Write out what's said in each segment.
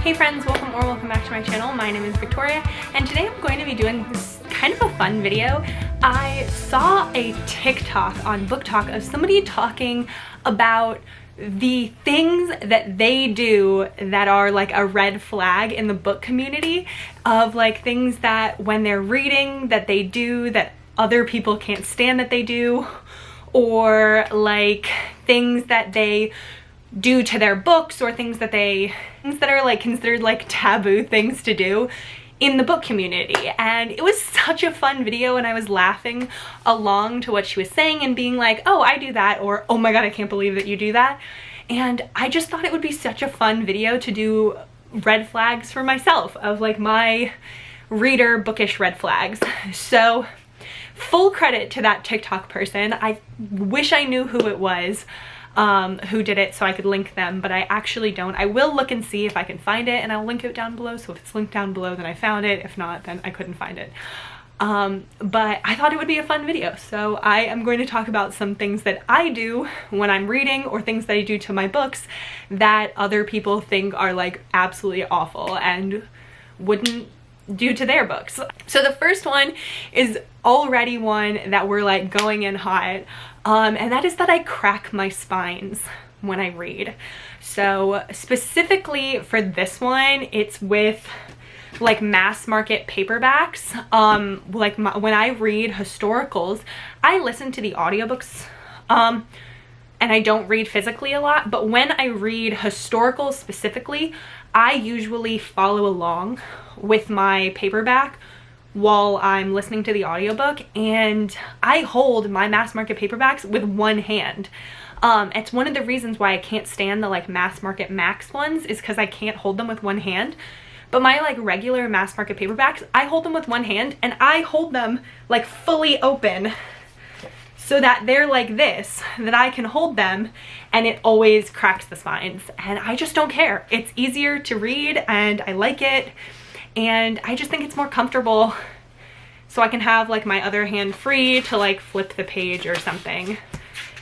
Hey friends, welcome back to my channel. My name is Victoria, and today I'm going to be doing this kind of a fun video. I saw a TikTok on BookTok of somebody talking about the things that they do that are like a red flag in the book community, of like things that when they're reading that they do that other people can't stand that they do, or like things that they do to their books, or things that are like considered like taboo things to do in the book community. And it was such a fun video, and I was laughing along to what she was saying and being like, oh, I do that, or oh my god, I can't believe that you do that. And I just thought it would be such a fun video to do red flags for myself, of like my reader bookish red flags. So full credit to that TikTok person. I wish I knew who it was who did it so I could link them, but I actually don't. I will look and see if I can find it, and I'll link it down below. So if it's linked down below, then I found it. If not, then I couldn't find it. But I thought it would be a fun video, so I am going to talk about some things that I do when I'm reading, or things that I do to my books that other people think are like absolutely awful and wouldn't do to their books. So the first one is already one that we're like going in hot, and that is that I crack my spines when I read. So specifically for this one, it's with like mass market paperbacks. When I read historicals, I listen to the audiobooks, and I don't read physically a lot, but when I read historicals specifically, I usually follow along with my paperback while I'm listening to the audiobook, and I hold my mass market paperbacks with one hand. It's one of the reasons why I can't stand the like mass market max ones, is because I can't hold them with one hand. But my like regular mass market paperbacks, I hold them with one hand, and I hold them like fully open so that they're like this, that I can hold them, and it always cracks the spines. And I just don't care. It's easier to read, and I like it, and I just think it's more comfortable, so I can have like my other hand free to like flip the page or something,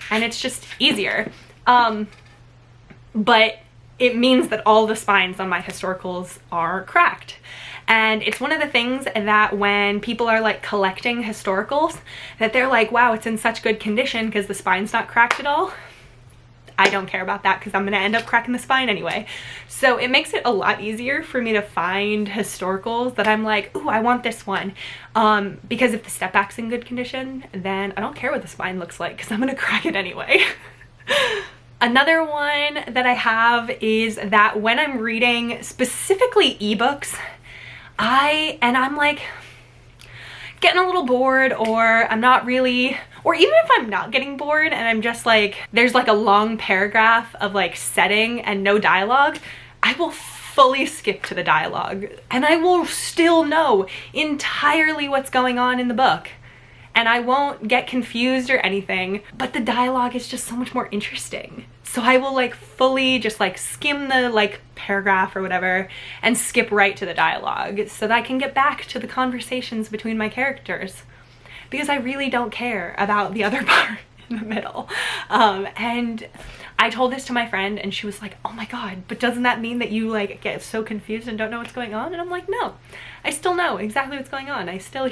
and it's just easier. But it means that all the spines on my historicals are cracked. And it's one of the things that when people are like collecting historicals, that they're like, wow, it's in such good condition because the spine's not cracked at all. I don't care about that, because I'm gonna end up cracking the spine anyway. So it makes it a lot easier for me to find historicals that I'm like, ooh, I want this one. Because if the step back's in good condition, then I don't care what the spine looks like, because I'm gonna crack it anyway. Another one that I have is that when I'm reading specifically ebooks, I'm like getting a little bored, or I'm not really, or even if I'm not getting bored and I'm just like, there's like a long paragraph of like setting and no dialogue, I will fully skip to the dialogue, and I will still know entirely what's going on in the book, and I won't get confused or anything, but the dialogue is just so much more interesting. So I will like fully just like skim the like paragraph or whatever and skip right to the dialogue, so that I can get back to the conversations between my characters, because I really don't care about the other part in the middle. And I told this to my friend, and she was like, oh my god, but doesn't that mean that you like get so confused and don't know what's going on? And I'm like, no, I still know exactly what's going on. I still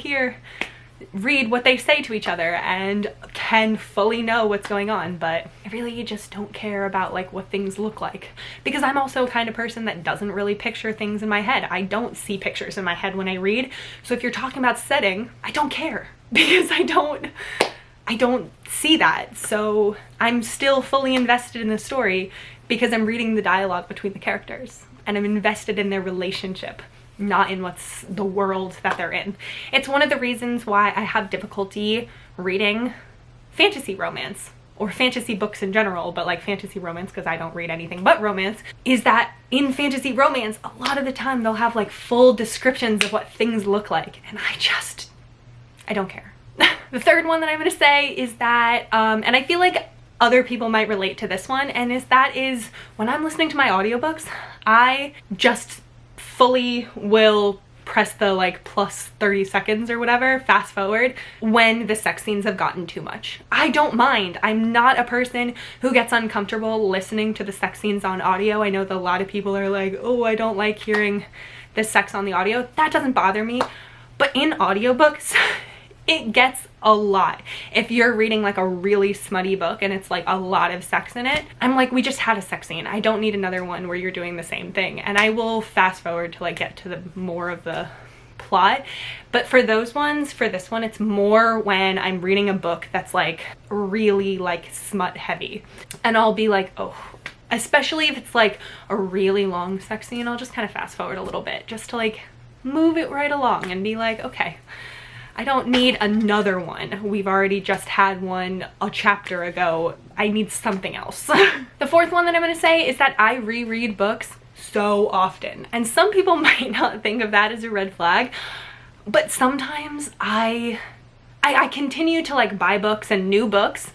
read what they say to each other and can fully know what's going on, but I really just don't care about like what things look like, because I'm also a kind of person that doesn't really picture things in my head. I don't see pictures in my head when I read. So if you're talking about setting, I don't care, because I don't see that. So I'm still fully invested in the story because I'm reading the dialogue between the characters, and I'm invested in their relationship, not in what's the world that they're in. It's one of the reasons why I have difficulty reading fantasy romance, or fantasy books in general, but like fantasy romance, because I don't read anything but romance, is that in fantasy romance, a lot of the time they'll have like full descriptions of what things look like, and I don't care. The third one that I'm gonna say is that, and I feel like other people might relate to this one, and that is when I'm listening to my audiobooks, I just fully will press the like plus 30 seconds or whatever, fast forward, when the sex scenes have gotten too much. I don't mind. I'm not a person who gets uncomfortable listening to the sex scenes on audio. I know that a lot of people are like, oh, I don't like hearing the sex on the audio. That doesn't bother me. But in audiobooks, it gets a lot. If you're reading like a really smutty book and it's like a lot of sex in it, I'm like, we just had a sex scene. I don't need another one where you're doing the same thing. And I will fast forward to like get to the more of the plot. But for those ones, for this one, it's more when I'm reading a book that's like really like smut heavy. And I'll be like, oh, especially if it's like a really long sex scene, I'll just kind of fast forward a little bit just to like move it right along and be like, okay, I don't need another one. We've already just had one a chapter ago. I need something else. The fourth one that I'm gonna say is that I reread books so often. And some people might not think of that as a red flag, but sometimes I continue to like buy books and new books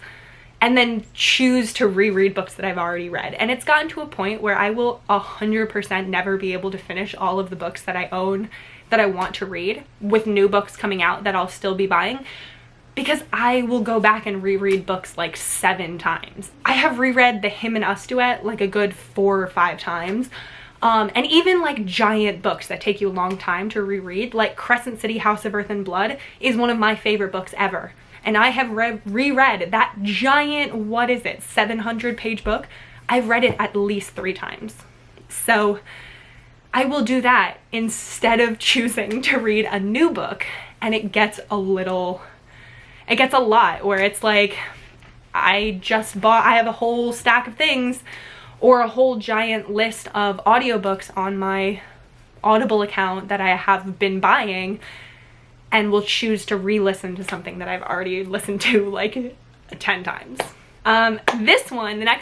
and then choose to reread books that I've already read. And it's gotten to a point where I will 100% never be able to finish all of the books that I own that I want to read, with new books coming out that I'll still be buying, because I will go back and reread books like 7 times. I have reread the Him and Us duet like a good 4 or 5 times. And even like giant books that take you a long time to reread, like Crescent City House of Earth and Blood is one of my favorite books ever. And I have reread that giant, what is it, 700-page book. I've read it at least 3 times. So I will do that instead of choosing to read a new book. And it gets a lot where it's like, I have a whole stack of things or a whole giant list of audiobooks on my Audible account that I have been buying, and will choose to re-listen to something that I've already listened to like 10 times. The next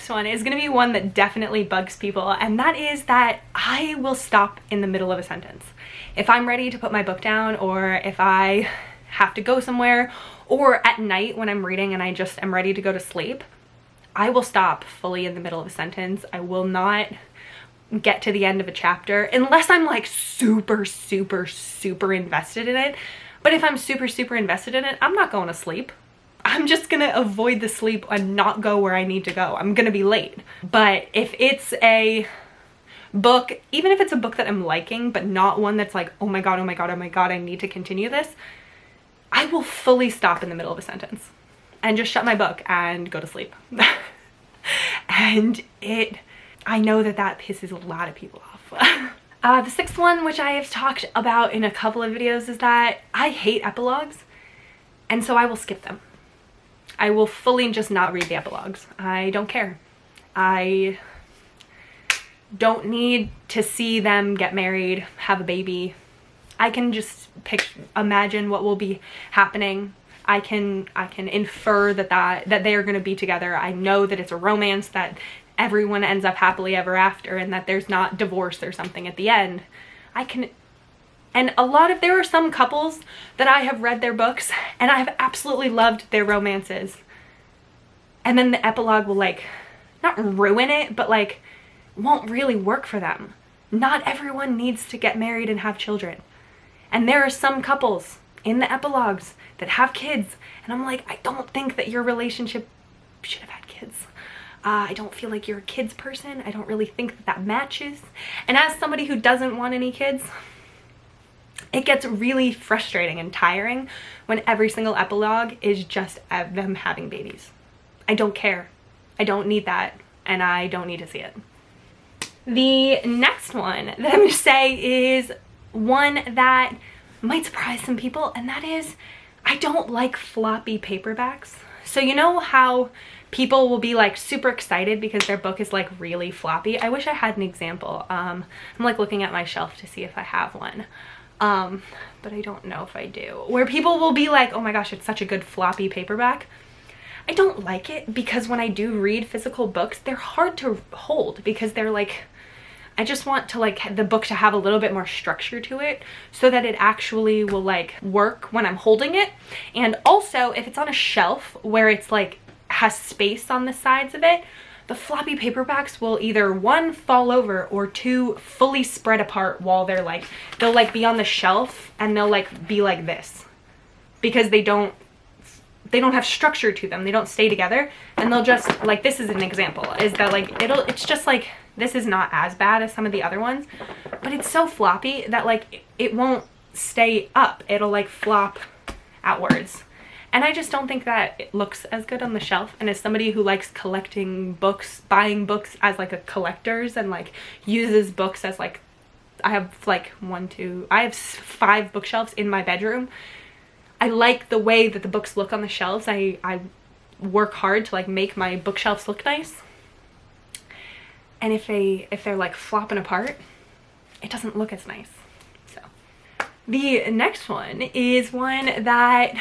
one is gonna be one that definitely bugs people, and that is that I will stop in the middle of a sentence. If I'm ready to put my book down, or if I have to go somewhere, or at night when I'm reading and I just am ready to go to sleep, I will stop fully in the middle of a sentence. I will not get to the end of a chapter unless I'm like super, super, super invested in it. But if I'm super, super invested in it, I'm not going to sleep. I'm just gonna avoid the sleep and not go where I need to go. I'm gonna be late. But if it's a book, even if it's a book that I'm liking, but not one that's like, oh my god, oh my god, oh my god, I need to continue this, I will fully stop in the middle of a sentence and just shut my book and go to sleep. And I know that that pisses a lot of people off. The sixth one, which I have talked about in a couple of videos, is that I hate epilogues, and so I will skip them. I will fully just not read the epilogues. I don't care. I don't need to see them get married, have a baby. I can just imagine what will be happening. I can infer that they are going to be together. I know that it's a romance, that everyone ends up happily ever after, and that there's not divorce or something at the end. And there are some couples that I have read their books and I have absolutely loved their romances. And then the epilogue will like, not ruin it, but like won't really work for them. Not everyone needs to get married and have children. And there are some couples in the epilogues that have kids, and I'm like, I don't think that your relationship should have had kids. I don't feel like you're a kids person. I don't really think that that matches. And as somebody who doesn't want any kids, it gets really frustrating and tiring when every single epilogue is just them having babies. I don't care. I don't need that, and I don't need to see it. The next one that I'm going to say is one that might surprise some people, and that is, I don't like floppy paperbacks. So you know how people will be like super excited because their book is like really floppy? I wish I had an example. I'm like looking at my shelf to see if I have one. But I don't know if I do. Where people will be like, oh my gosh, it's such a good floppy paperback. I don't like it because when I do read physical books, they're hard to hold because they're like, I just want to like the book to have a little bit more structure to it so that it actually will like work when I'm holding it. And also if it's on a shelf where it's like has space on the sides of it, the floppy paperbacks will either one, fall over, or two, fully spread apart while they'll like be on the shelf and they'll like be like this because they don't have structure to them. They don't stay together, and they'll just like, this is an example, is that like it's just like, this is not as bad as some of the other ones, but it's so floppy that like it won't stay up. It'll like flop outwards. And I just don't think that it looks as good on the shelf. And as somebody who likes collecting books, buying books as like a collector's, and like uses books as like, I have like I have 5 bookshelves in my bedroom. I like the way that the books look on the shelves. I work hard to like make my bookshelves look nice. And if they're like flopping apart, it doesn't look as nice. So the next one is one that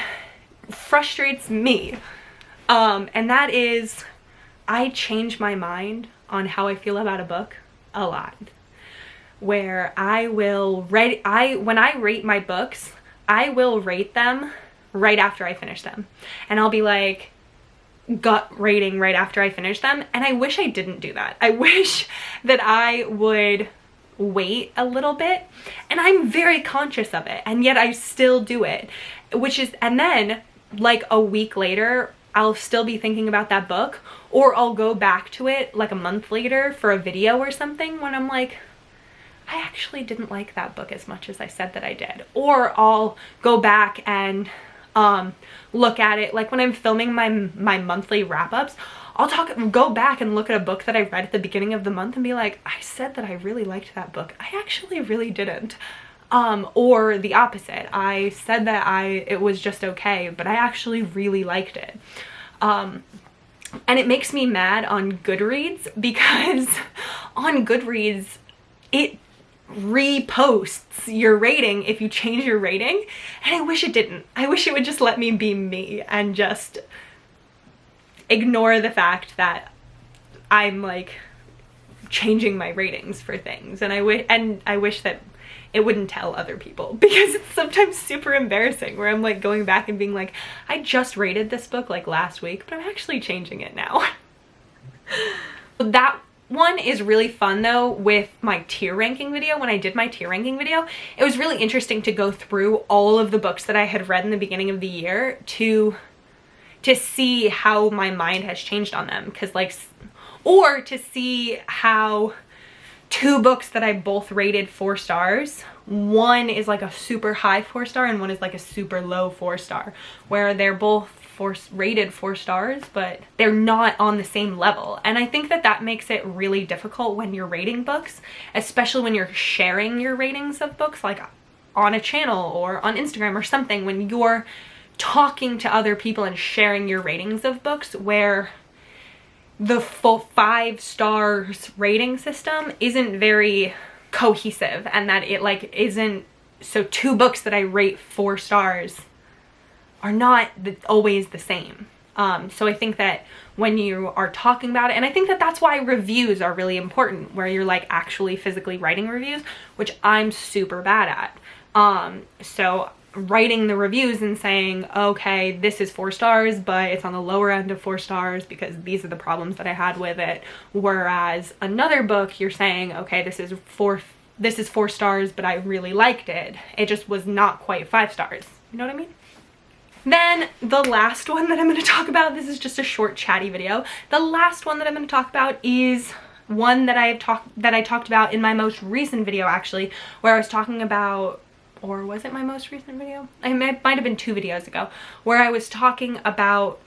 frustrates me, and that is, I change my mind on how I feel about a book a lot, where when I rate my books, I will rate them right after I finish them, and I'll be like gut rating right after I finish them. And I wish I didn't do that. I wish that I would wait a little bit, and I'm very conscious of it, and yet I still do it, and then like a week later I'll still be thinking about that book, or I'll go back to it like a month later for a video or something when I'm like, I actually didn't like that book as much as I said that I did. Or I'll go back and look at it, like when I'm filming my monthly wrap-ups, I'll go back and look at a book that I read at the beginning of the month and be like, I said that I really liked that book. I actually really didn't. Or the opposite. I said that it was just okay, but I actually really liked it. And it makes me mad on Goodreads, because on Goodreads, it reposts your rating if you change your rating, and I wish it didn't. I wish it would just let me be me and just ignore the fact that I'm like changing my ratings for things, and I wish that it wouldn't tell other people, because it's sometimes super embarrassing where I'm like going back and being like, I just rated this book like last week, but I'm actually changing it now. That one is really fun though with my tier ranking video. When I did my tier ranking video, it was really interesting to go through all of the books that I had read in the beginning of the year to see how my mind has changed on them, or to see how 2 books that I both rated 4 stars, one is like a super high 4-star and one is like a super low 4-star, where they're both rated 4 stars, but they're not on the same level. And I think that that makes it really difficult when you're rating books, especially when you're sharing your ratings of books, like on a channel or on Instagram or something, when you're talking to other people and sharing your ratings of books, where the full 5 stars rating system isn't very cohesive, and that it like isn't, so 2 books that I rate 4 stars are not always the same. So I think that when you are talking about it, and I think that that's why reviews are really important, where you're like actually physically writing reviews, which I'm super bad at. So writing the reviews and saying, okay, this is 4 stars, but it's on the lower end of 4 stars because these are the problems that I had with it. Whereas another book, you're saying, okay, this is 4 stars, but I really liked it. It just was not quite 5 stars. You know what I mean? Then the last one that I'm going to talk about, this is just a short chatty video. The last one that I'm going to talk about is one that I talked about in my most recent video, actually, where I was talking about, or was it my most recent video? It might have been 2 videos ago, where I was talking about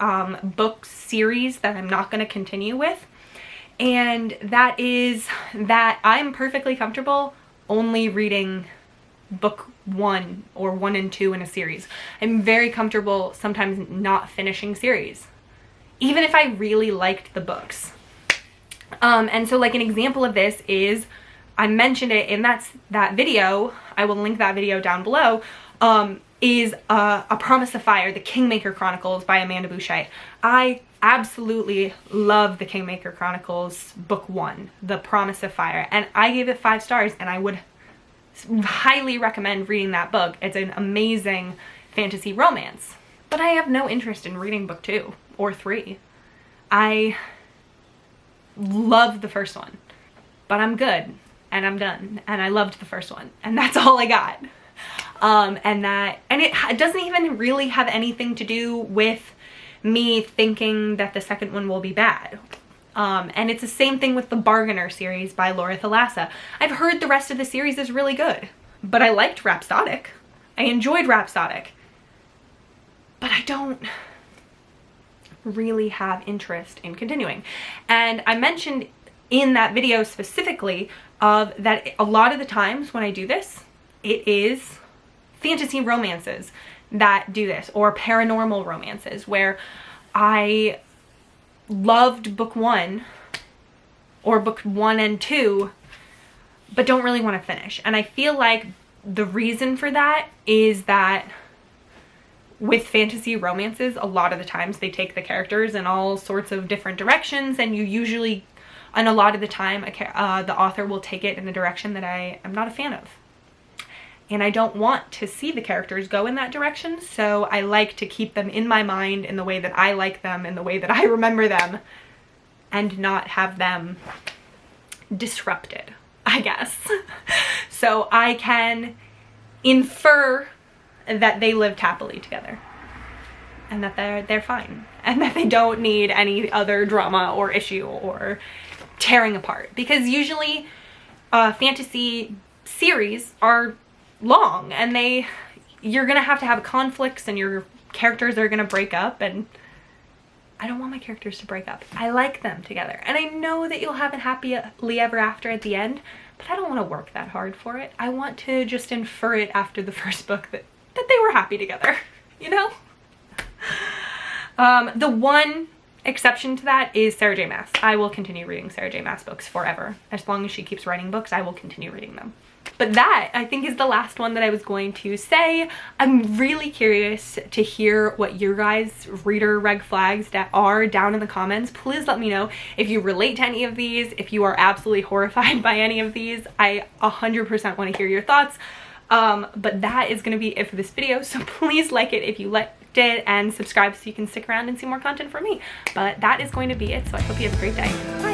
book series that I'm not going to continue with. And that is that I'm perfectly comfortable only reading book 1 or 1 and 2 in a series. I'm very comfortable sometimes not finishing series, even if I really liked the books. And so like an example of this is, I mentioned it in that video, I will link that video down below, is A Promise of Fire, The Kingmaker Chronicles by Amanda Boucher. I absolutely love The Kingmaker Chronicles book 1, The Promise of Fire, and I gave it 5 stars, and I would highly recommend reading that book. It's an amazing fantasy romance. But I have no interest in reading book 2 or 3. love the first one, but I'm good and I'm done and I loved the first one and that's all I got. And it doesn't even really have anything to do with me thinking that the second one will be bad. And it's the same thing with the Bargainer series by Laura Thalassa. I've heard the rest of the series is really good, but I liked Rhapsodic. I enjoyed Rhapsodic, but I don't really have interest in continuing. And I mentioned in that video specifically of that a lot of the times when I do this, it is fantasy romances that do this, or paranormal romances, where I loved book 1 or book 1 and 2 but don't really want to finish. And I feel like the reason for that is that with fantasy romances, a lot of the times they take the characters in all sorts of different directions, and you usually, and a lot of the time, the author will take it in a direction that I am not a fan of. And I don't want to see the characters go in that direction, so I like to keep them in my mind in the way that I like them, in the way that I remember them, and not have them disrupted, I guess. So I can infer that they lived happily together and that they're fine and that they don't need any other drama or issue or tearing apart, because usually fantasy series are long and you're gonna have conflicts and your characters are gonna break up, and I don't want my characters to break up. I like them together, and I know that you'll have a happily ever after at the end, but I don't want to work that hard for it. I want to just infer it after the first book that they were happy together, you know? The one exception to that is Sarah J. Maas. I will continue reading Sarah J. Maas books forever. As long as she keeps writing books, I will continue reading them. But that, I think, is the last one that I was going to say. I'm really curious to hear what your guys' reader red flags that are down in the comments. Please let me know if you relate to any of these, if you are absolutely horrified by any of these. I 100% want to hear your thoughts. But that is going to be it for this video, so please like it if you liked it and subscribe so you can stick around and see more content from me. But that is going to be it, so I hope you have a great day. Bye!